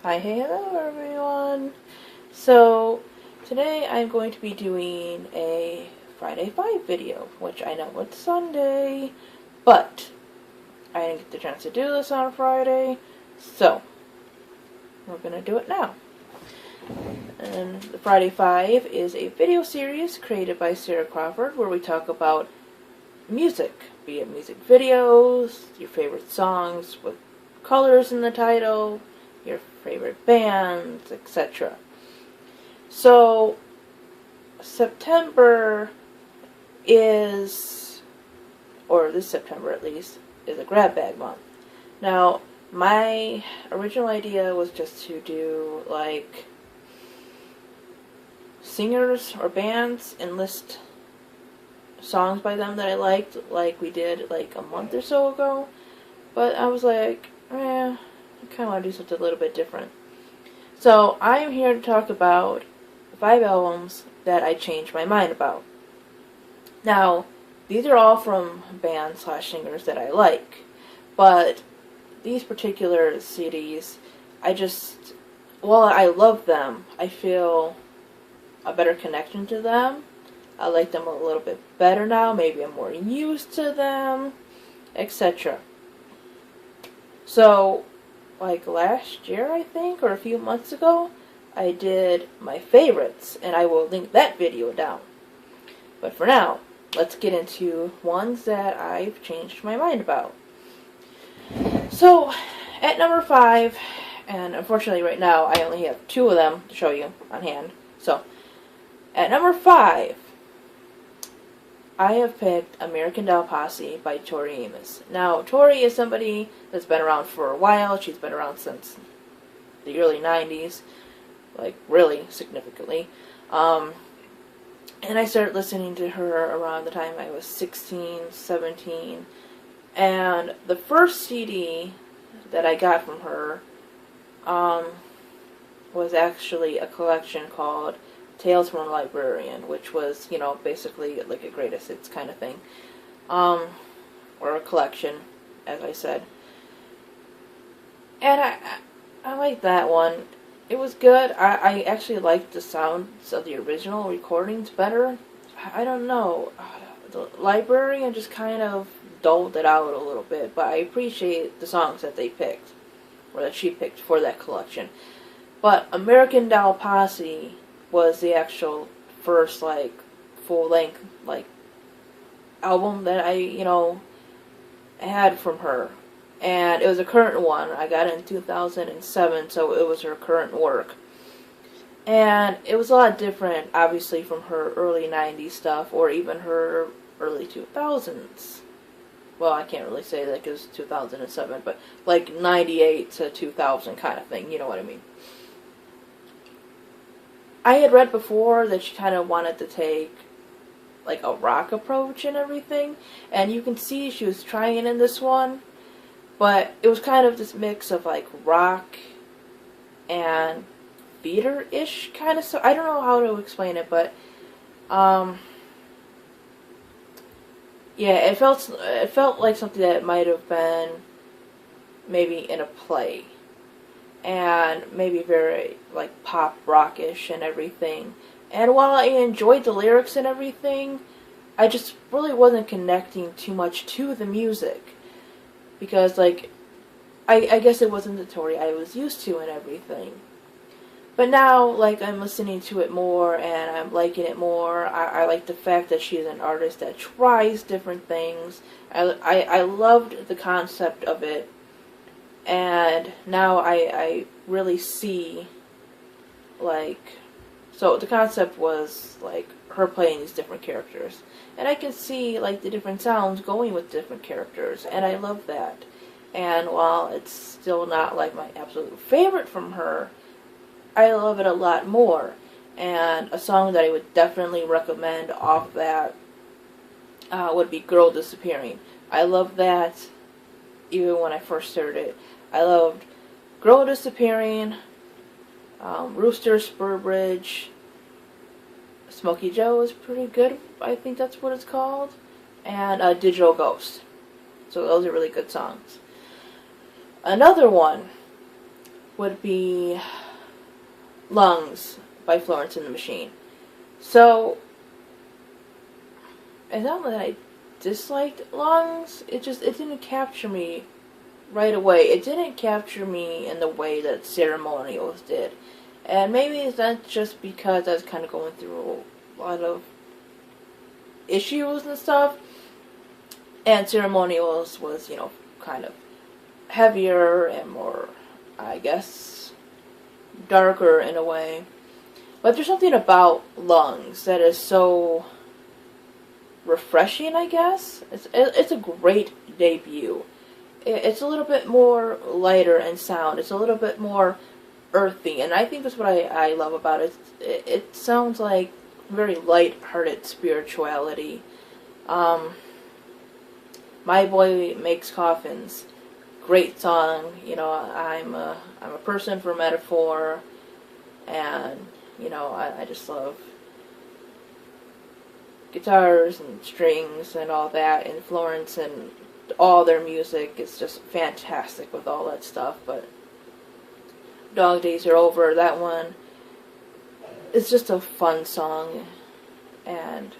Hi, hey, hello everyone. So, today I'm going to be doing a Friday 5 video, which I know it's Sunday, but I didn't get the chance to do this on Friday, so we're going to do it now. And the Friday 5 is a video series created by Sarah Crawford where we talk about music, be it music videos, your favorite songs with colors in the title, your favorite bands, etc. So, September is, or this September at least, is a grab bag month. Now, my original idea was just to do, like, singers or bands and list songs by them that I liked, like we did, like, a month or so ago. But I was like, I kind of want to do something a little bit different. So, I'm here to talk about 5 albums that I changed my mind about. Now, these are all from bands/singers that I like, but these particular CDs, while I love them, I feel a better connection to them. I like them a little bit better now, maybe I'm more used to them, etc. So, like last year, I think, or a few months ago, I did my favorites, and I will link that video down. But for now, let's get into ones that I've changed my mind about. So, at number 5, and unfortunately right now I only have 2 of them to show you on hand. So, at number 5, I have picked American Doll Posse by Tori Amos. Now, Tori is somebody that's been around for a while. She's been around since the early 90s, like really significantly. And I started listening to her around the time I was 16, 17. And the first CD that I got from her was actually a collection called Tales from a Librarian, which was, basically like a greatest hits kind of thing. Or a collection, as I said. And I liked that one. It was good. I actually liked the sounds of the original recordings better. I don't know. The Librarian just kind of dulled it out a little bit, but I appreciate the songs that they picked, or that she picked for that collection. But American Doll Posse was the actual first, full-length, album that I, had from her. And it was a current one. I got it in 2007, so it was her current work. And it was a lot different, obviously, from her early 90s stuff, or even her early 2000s. Well, I can't really say that because it was 2007, but like 98 to 2000 kind of thing, you know what I mean. I had read before that she kind of wanted to take like a rock approach and everything, and you can see she was trying it in this one, but it was kind of this mix of like rock and theater-ish kind of stuff. I don't know how to explain it, but yeah, it felt like something that might have been maybe in a play. And maybe very, like, pop rockish and everything. And while I enjoyed the lyrics and everything, I just really wasn't connecting too much to the music. Because, like, I guess it wasn't the Tori I was used to and everything. But now, like, I'm listening to it more and I'm liking it more. I like the fact that she's an artist that tries different things. I loved the concept of it. And now I really see, so the concept was, her playing these different characters. And I can see, the different sounds going with different characters. And I love that. And while it's still not, my absolute favorite from her, I love it a lot more. And a song that I would definitely recommend off that would be Girl Disappearing. I love that even when I first heard it. I loved Girl Disappearing, Rooster, Spurbridge, Smokey Joe is pretty good, I think that's what it's called, and Digital Ghost. So those are really good songs. Another one would be Lungs by Florence and the Machine. So, it's not that I disliked Lungs, it didn't capture me right away. It didn't capture me in the way that Ceremonials did. And maybe that's just because I was kind of going through a lot of issues and stuff. And Ceremonials was, kind of heavier and more, I guess, darker in a way. But there's something about Lungs that is so refreshing, I guess. It's a great debut. It's a little bit more lighter in sound. It's a little bit more earthy, and I think that's what I love about it. It sounds like very light-hearted spirituality. My Boy Makes Coffins, great song. I'm a person for metaphor, and I just love guitars and strings and all that, and Florence and all their music is just fantastic with all that stuff. But Dog Days Are Over, that one, it's just a fun song. And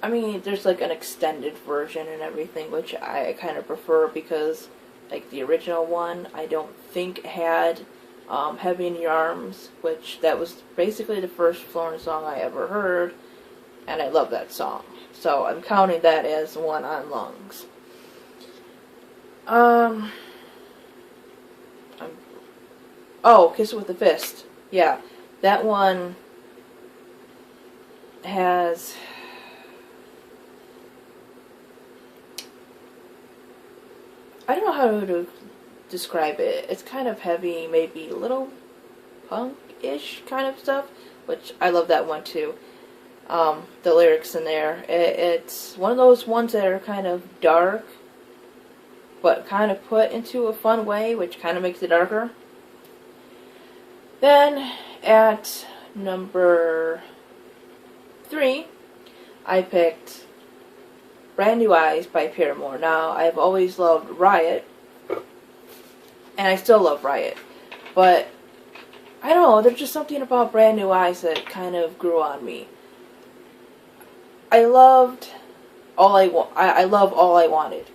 I mean, there's like an extended version and everything, which I kind of prefer, because like the original one I don't think had Heavy in Your Arms, which that was basically the first Florence song I ever heard, and I love that song. So I'm counting that as one on Lungs. Kiss It With a Fist. Yeah, that one has... I don't know how to describe it. It's kind of heavy, maybe a little punk-ish kind of stuff, which I love that one too. The lyrics in there. It's one of those ones that are kind of dark, but kind of put into a fun way, which kind of makes it darker. Then, at number 3, I picked Brand New Eyes by Paramore. Now, I've always loved Riot, and I still love Riot, but I don't know, there's just something about Brand New Eyes that kind of grew on me. I loved I love All I Wanted.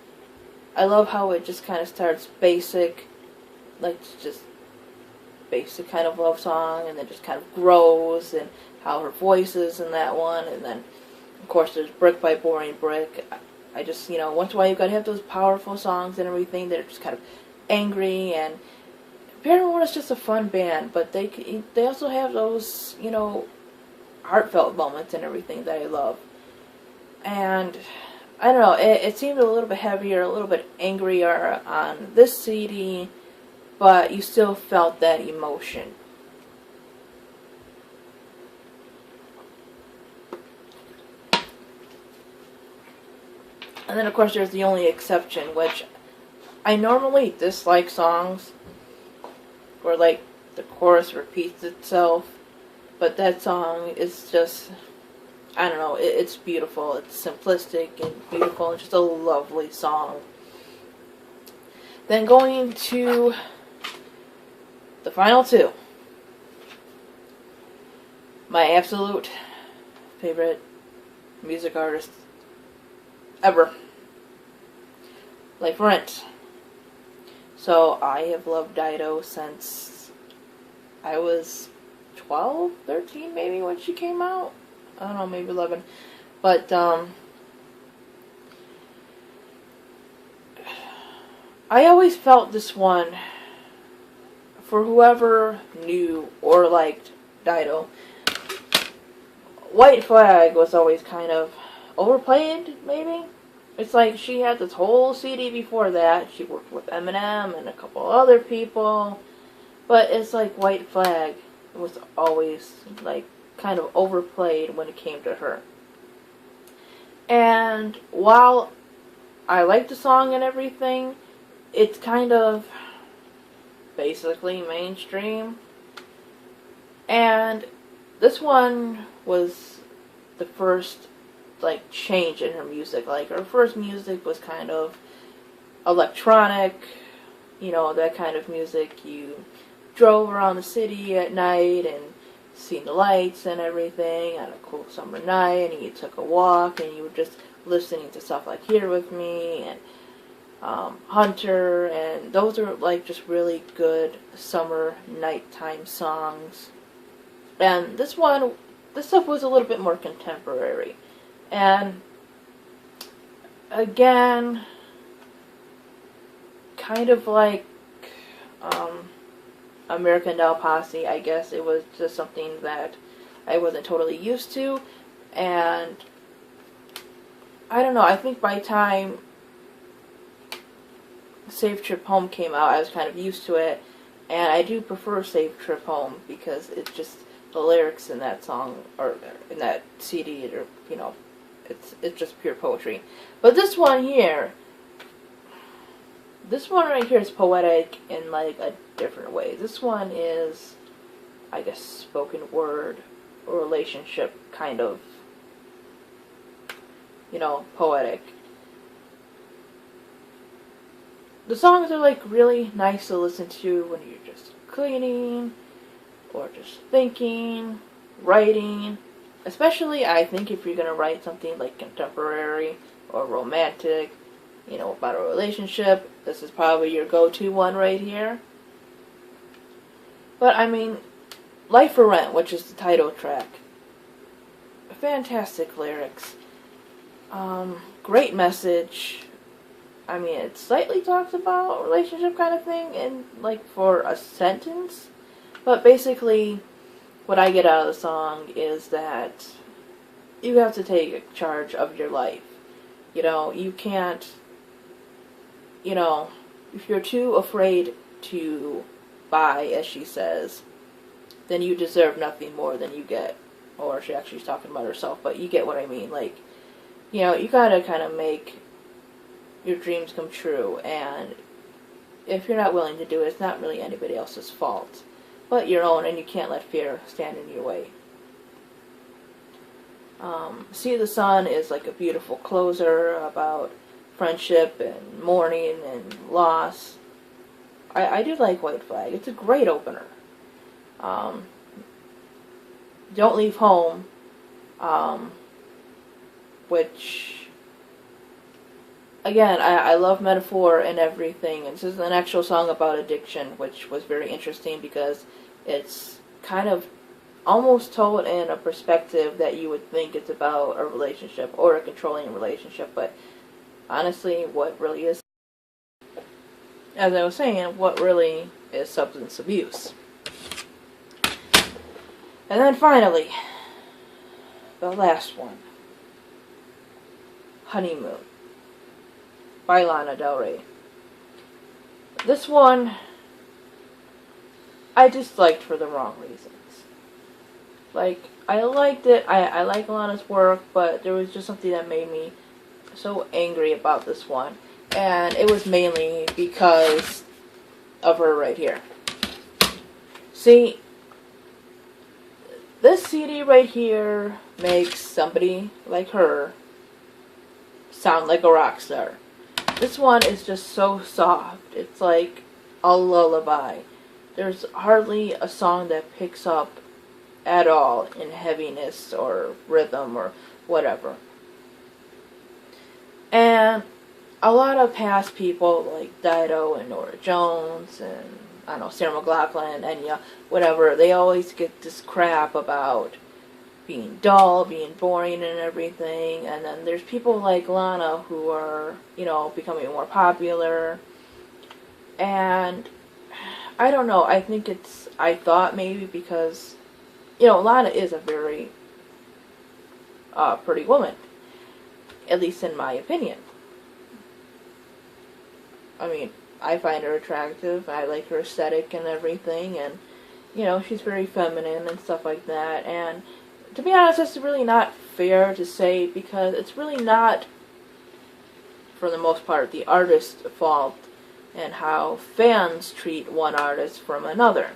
I love how it just kind of starts basic, like just basic kind of love song, and then just kind of grows, and how her voice is in that one, and then of course there's Brick by Boring Brick. I just, once in a while you've got to have those powerful songs and everything that are just kind of angry, and Paramore is just a fun band, but they also have those, heartfelt moments and everything that I love. And I don't know, it seemed a little bit heavier, a little bit angrier on this CD, but you still felt that emotion. And then of course there's The Only Exception, which I normally dislike songs where like the chorus repeats itself, but that song is just, I don't know, it's beautiful, it's simplistic and beautiful, and just a lovely song. Then going to the final 2. My absolute favorite music artist ever. Life Rent. So I have loved Dido since I was 12, 13 maybe when she came out. I don't know, maybe 11. But, I always felt this one, for whoever knew or liked Dido, White Flag was always kind of overplayed, maybe? It's like she had this whole CD before that. She worked with Eminem and a couple other people. But it's like White Flag was always, like, kind of overplayed when it came to her. And while I like the song and everything, it's kind of basically mainstream. And this one was the first, like, change in her music. Like, her first music was kind of electronic, that kind of music you drove around the city at night and seen the lights and everything on a cool summer night, and you took a walk and you were just listening to stuff like Here With Me and Hunter, and those are like just really good summer nighttime songs. And this stuff was a little bit more contemporary. And again, kind of like American Doll Posse, I guess it was just something that I wasn't totally used to. And I don't know, I think by the time Safe Trip Home came out, I was kind of used to it. And I do prefer Safe Trip Home because it's just the lyrics in that song, or in that CD, or, you know, it's just pure poetry. But this one right here is poetic in like a different way. This one is, I guess, spoken word or relationship kind of, you know, poetic. The songs are like really nice to listen to when you're just cleaning or just thinking, writing. Especially, I think, if you're going to write something like contemporary or romantic, you know, about a relationship, this is probably your go-to one right here. But, I mean, Life for Rent, which is the title track. Fantastic lyrics. Great message. I mean, it slightly talks about a relationship kind of thing in, like, for a sentence. But basically, what I get out of the song is that you have to take charge of your life. You know, you can't, you know, if you're too afraid to buy, as she says, then you deserve nothing more than you get. Or she actually is talking about herself, but you get what I mean. Like, you know, you gotta kind of make your dreams come true, and if you're not willing to do it, it's not really anybody else's fault but your own, and you can't let fear stand in your way. See the Sun is like a beautiful closer about friendship and mourning and loss. I do like White Flag. It's a great opener. Don't Leave Home, which, again, I love metaphor and everything. And this is an actual song about addiction, which was very interesting because it's kind of almost told in a perspective that you would think it's about a relationship or a controlling relationship. But honestly, what really is, as I was saying, what really is substance abuse. And then finally, the last one, Honeymoon, by Lana Del Rey. This one I disliked for the wrong reasons. Like, I liked it, I like Lana's work, but there was just something that made me so angry about this one. And it was mainly because of her right here. See, this CD right here makes somebody like her sound like a rock star. This one is just so soft. It's like a lullaby. There's hardly a song that picks up at all in heaviness or rhythm or whatever. And a lot of past people like Dido and Norah Jones and, I don't know, Sarah McLachlan, Enya, whatever, they always get this crap about being dull, being boring and everything. And then there's people like Lana who are, you know, becoming more popular. And I don't know, I thought maybe because, you know, Lana is a very pretty woman, at least in my opinion. I mean, I find her attractive, I like her aesthetic and everything, and, you know, she's very feminine and stuff like that. And to be honest, it's really not fair to say, because it's really not, for the most part, the artist's fault and how fans treat one artist from another.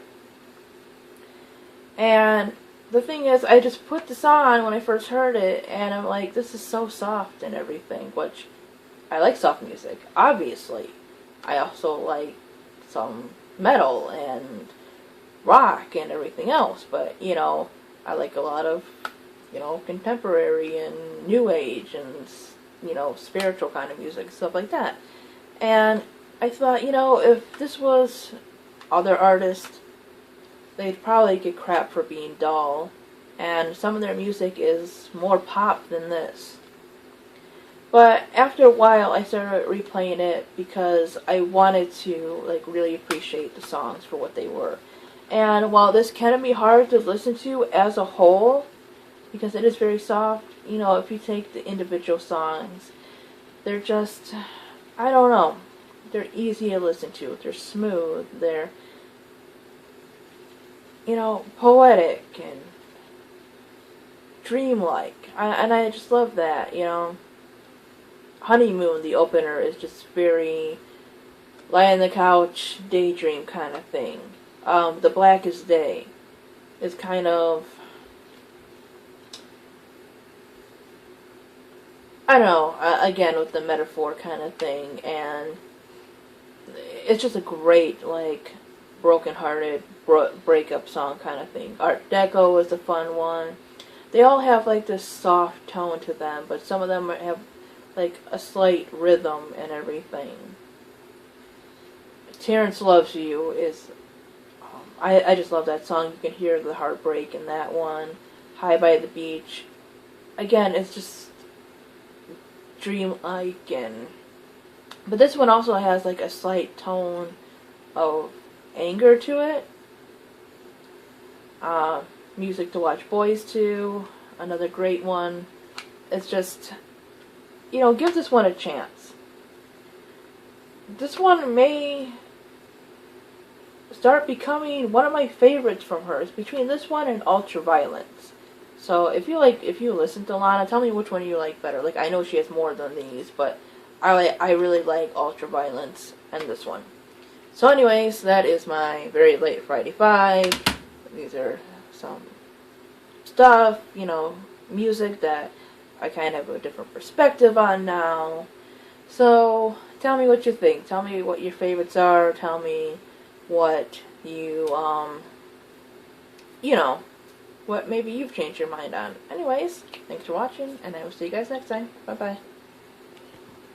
And the thing is, I just put this on when I first heard it, and I'm like, this is so soft and everything, which I like soft music, obviously. I also like some metal and rock and everything else, but, I like a lot of, contemporary and new age and, spiritual kind of music, stuff like that. And I thought, if this was other artists, they'd probably get crap for being dull, and some of their music is more pop than this. But after a while, I started replaying it because I wanted to, really appreciate the songs for what they were. And while this can be hard to listen to as a whole, because it is very soft, if you take the individual songs, they're just, I don't know, they're easy to listen to. They're smooth. They're, poetic and dreamlike. And I just love that, Honeymoon, the opener, is just very lie on the couch, daydream kind of thing. The Blackest Day is kind of, I don't know, again, with the metaphor kind of thing, and it's just a great, broken-hearted breakup song kind of thing. Art Deco is a fun one. They all have, this soft tone to them, but some of them have, a slight rhythm and everything. Terrence Loves You is, I just love that song. You can hear the heartbreak in that one. High by the Beach. Again, it's just dreamlike, but this one also has, a slight tone of anger to it. Music to Watch Boys To, another great one. It's just, give this one a chance. This one may start becoming one of my favorites from her. It's between this one and Ultraviolence. So if you listen to Lana, tell me which one you like better. I know she has more than these, but I really like Ultraviolence and this one. So anyways, that is my Very Late Friday 5. These are some stuff, music that I kind of have a different perspective on now. So tell me what you think. Tell me what your favorites are. Tell me what you, what maybe you've changed your mind on. Anyways, thanks for watching, and I will see you guys next time. Bye-bye.